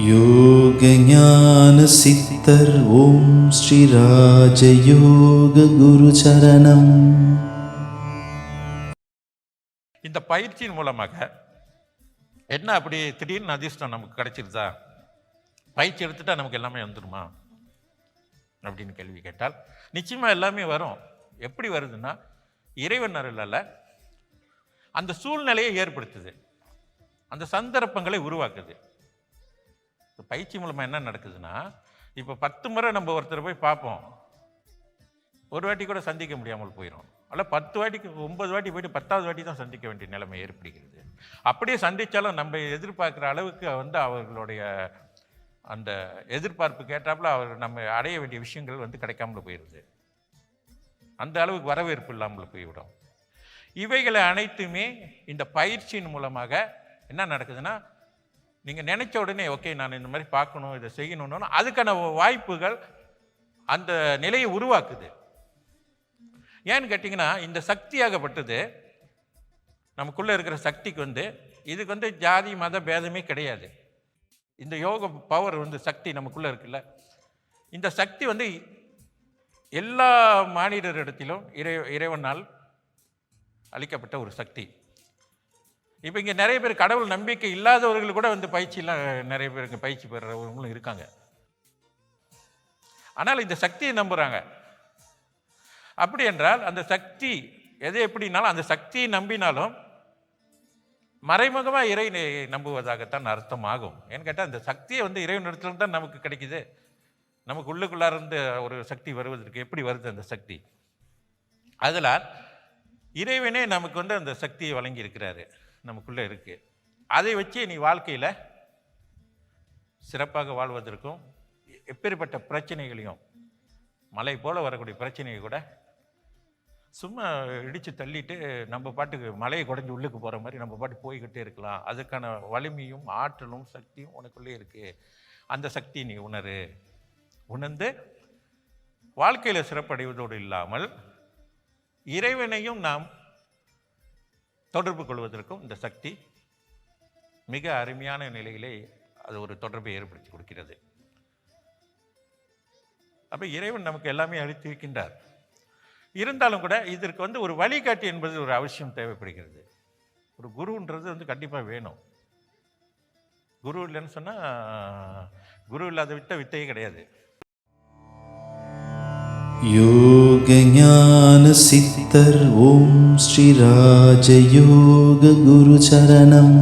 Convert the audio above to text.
யோக ஞான சித்தர் ஓம் ஸ்ரீ ராஜயோக குரு சரணம். இந்த பயிற்சியின் மூலமாக என்ன அப்படி திடீர்னு அதிர்ஷ்டம் நமக்கு கிடைச்சிருதா, பயிற்சி எடுத்துட்டா நமக்கு எல்லாமே வந்துடுமா அப்படின்னு கேள்வி கேட்டால் நிச்சயமாக எல்லாமே வரும். எப்படி வருதுன்னா, இறைவன் அருளால் அந்த சூழ்நிலையை ஏற்படுத்துது, அந்த சந்தர்ப்பங்களை உருவாக்குது. பயிற்சி மூலமாக என்ன நடக்குதுன்னா, இப்போ 10 முறை நம்ம ஒருத்தரை போய் பார்ப்போம், ஒரு வாட்டி கூட சந்திக்க முடியாமல் போயிடும். அல்ல 10 வாட்டிக்கு 9 வாட்டி போயிட்டு 10வது வாட்டி தான் சந்திக்க வேண்டிய நிலைமை ஏற்படுகிறது. அப்படியே சந்தித்தாலும் நம்ம எதிர்பார்க்குற அளவுக்கு அவர்களுடைய அந்த எதிர்பார்ப்பு கேட்டாப்புல நம்ம அடைய வேண்டிய விஷயங்கள் கிடைக்காமல் போயிடுது. அந்த அளவுக்கு வரவேற்பு இல்லாமல் போய்விடும். இவைகளை அனைத்துமே இந்த பயிற்சியின் மூலமாக என்ன நடக்குதுன்னா, நீங்கள் நினைச்ச உடனே ஓகே நான் இந்த மாதிரி பார்க்கணும், இதை செய்யணும்னு அதுக்கான வாய்ப்புகள் அந்த நிலையை உருவாக்குது. ஏன்னு கேட்டிங்கன்னா, இந்த சக்தியாகப்பட்டது நமக்குள்ளே இருக்கிற சக்திக்கு இதுக்கு ஜாதி மத பேதமே கிடையாது. இந்த யோக பவர் சக்தி நமக்குள்ளே இருக்குல்ல, இந்த சக்தி எல்லா மானிடரிடத்திலும் இறைவனால் அளிக்கப்பட்ட ஒரு சக்தி. இப்போ இங்கே நிறைய பேர் கடவுள் நம்பிக்கை இல்லாதவர்கள் கூட பயிற்சியெல்லாம் நிறைய பேருக்கு பயிற்சி பெறுறவங்களும் இருக்காங்க. ஆனால் இந்த சக்தியை நம்புகிறாங்க. அப்படி என்றால் அந்த சக்தி எது எப்படினாலும் அந்த சக்தியை நம்பினாலும் மறைமுகமாக இறை நம்புவதாகத்தான் அர்த்தமாகும். ஏன்னு கேட்டால் அந்த சக்தியை இறைவனிடத்துல தான் நமக்கு கிடைக்குது. நமக்கு உள்ளுக்குள்ளார்ந்து ஒரு சக்தி வருவதற்கு எப்படி வருது அந்த சக்தி? அதனால் இறைவனே நமக்கு அந்த சக்தியை வழங்கி இருக்கிறாரு, நமக்குள்ளே இருக்குது. அதை வச்சு நீ வாழ்க்கையில் சிறப்பாக வாழ்வதற்கும் எப்பேற்பட்ட பிரச்சனைகளையும், மலை போல் வரக்கூடிய பிரச்சனையை கூட சும்மா இடித்து தள்ளிட்டு நம்ம பாட்டுக்கு மலையை குறைஞ்சி உள்ளுக்கு போகிற மாதிரி நம்ம பாட்டு போய்கிட்டே இருக்கலாம். அதுக்கான வலிமையும் ஆற்றலும் சக்தியும் உனக்குள்ளே இருக்குது. அந்த சக்தியை நீ உணர்ந்து வாழ்க்கையில் சிறப்படைவதோடு இல்லாமல் இறைவனையும் நாம் தொடர்பு கொள்வதற்கும் இந்த சக்தி மிக அருமையான நிலையிலே அது ஒரு தொடர்பை ஏற்படுத்தி கொடுக்கிறது. அப்போ இறைவன் நமக்கு எல்லாமே அளித்து இருக்கின்றார். இருந்தாலும் கூட இதற்கு ஒரு வழிகாட்டி என்பது ஒரு அவசியம் தேவைப்படுகிறது. ஒரு குருன்றது கண்டிப்பாக வேணும். குரு இல்லைன்னு சொன்னால் குரு இல்லாத வித்தையே கிடையாது. யோக ஞான சித்தர் ஓம் ஸ்ரீ ராஜயோக குரு சரணம்.